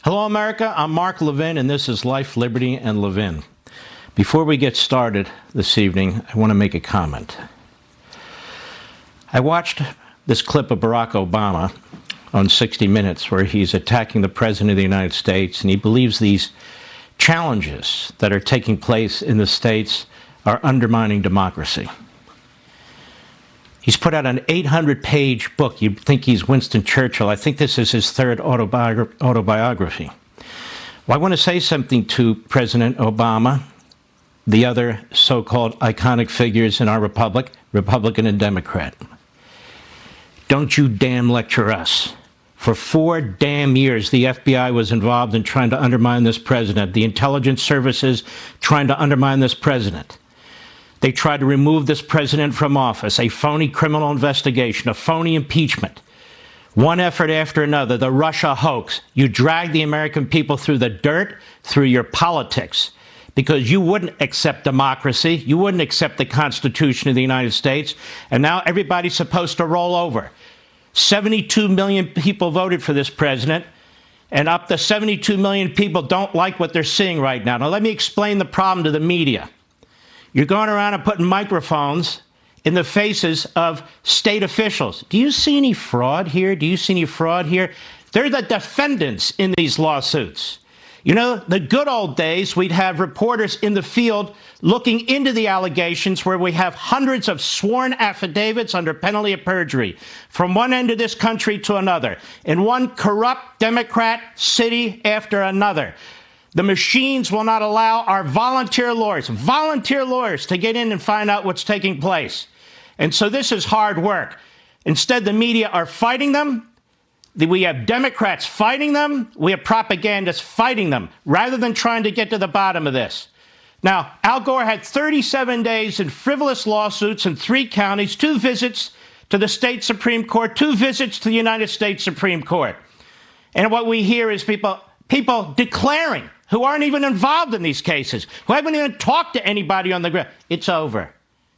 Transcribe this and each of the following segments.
Hello, America. I'm Mark Levin, and this is Life, Liberty, and Levin. Before we get started this evening, I want to make a comment. I watched this clip of Barack Obama on 60 Minutes where he's attacking the President of the United States, and he believes these challenges that are taking place in the states are undermining democracy. He's put out an 800-page book. You'd think he's Winston Churchill. I think this is his third autobiography. Well, I want to say something to President Obama, the other so-called iconic figures in our republic, Republican and Democrat. Don't you damn lecture us. For 4 damn years, the FBI was involved in trying to undermine this president. The intelligence services trying to undermine this president. They tried to remove this president from office, a phony criminal investigation, a phony impeachment. One effort after another, the Russia hoax. You dragged the American people through the dirt, through your politics, because you wouldn't accept democracy. You wouldn't accept the Constitution of the United States. And now everybody's supposed to roll over. 72 million people voted for this president, and up to 72 million people don't like what they're seeing right now. Now, let me explain the problem to the media. You're going around and putting microphones in the faces of state officials. Do you see any fraud here? Do you see any fraud here? They're the defendants in these lawsuits. You know, the good old days, we'd have reporters in the field looking into the allegations where we have hundreds of sworn affidavits under penalty of perjury from one end of this country to another, in one corrupt Democrat city after another. The machines will not allow our volunteer lawyers to get in and find out what's taking place. And so this is hard work. Instead, the media are fighting them. We have Democrats fighting them. We have propagandists fighting them, rather than trying to get to the bottom of this. Now, Al Gore had 37 days in frivolous lawsuits in 3 counties, 2 visits to the state Supreme Court, 2 visits to the United States Supreme Court. And what we hear is people declaring, who aren't even involved in these cases, who haven't even talked to anybody on the ground. It's over.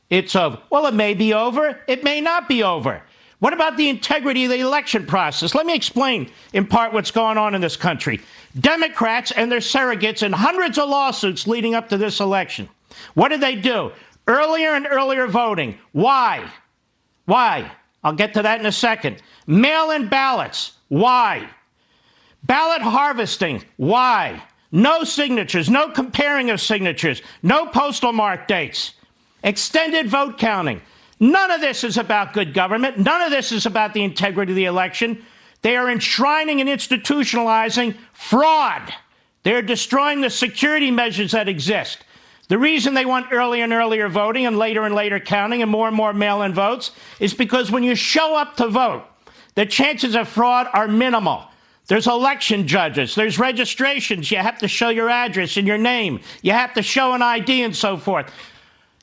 It's over. Well, it may be over. It may not be over. What about the integrity of the election process? Let me explain in part what's going on in this country. Democrats and their surrogates in hundreds of lawsuits leading up to this election. What did they do? Earlier and earlier voting. Why? Why? I'll get to that in a second. Mail-in ballots. Why? Ballot harvesting. Why? No signatures, no comparing of signatures, no postal mark dates, extended vote counting. None of this is about good government. None of this is about the integrity of the election. They are enshrining and institutionalizing fraud. They're destroying the security measures that exist. The reason they want earlier and earlier voting and later counting and more mail-in votes is because when you show up to vote, the chances of fraud are minimal. There's election judges. There's registrations. You have to show your address and your name. You have to show an ID and so forth.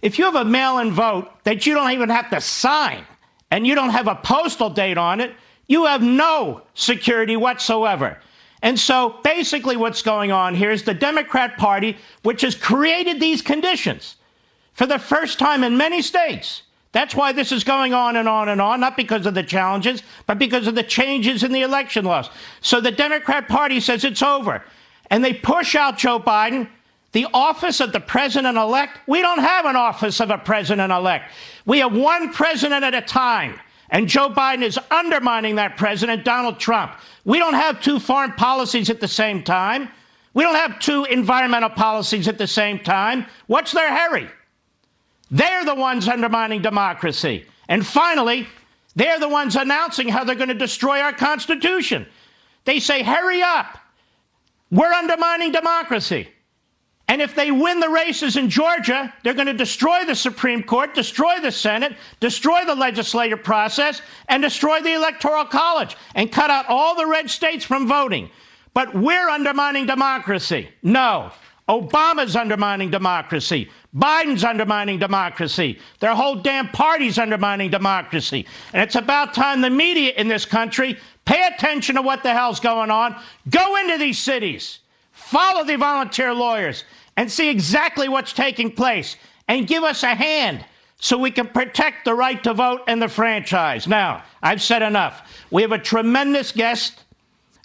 If you have a mail-in vote that you don't even have to sign and you don't have a postal date on it, you have no security whatsoever. And so basically what's going on here is the Democrat Party, which has created these conditions for the first time in many states. That's why this is going on and on and on, not because of the challenges, but because of the changes in the election laws. So the Democrat Party says it's over, and they push out Joe Biden. The office of the president-elect, we don't have an office of a president-elect. We have one president at a time, and Joe Biden is undermining that president, Donald Trump. We don't have 2 foreign policies at the same time. We don't have 2 environmental policies at the same time. What's their hurry? They're the ones undermining democracy. And finally, they're the ones announcing how they're going to destroy our Constitution. They say, hurry up. We're undermining democracy. And if they win the races in Georgia, they're going to destroy the Supreme Court, destroy the Senate, destroy the legislative process, and destroy the Electoral College, and cut out all the red states from voting. But we're undermining democracy. No. Obama's undermining democracy. Biden's undermining democracy. Their whole damn party's undermining democracy. And it's about time the media in this country pay attention to what the hell's going on. Go into these cities. Follow the volunteer lawyers and see exactly what's taking place. And give us a hand so we can protect the right to vote and the franchise. Now, I've said enough. We have a tremendous guest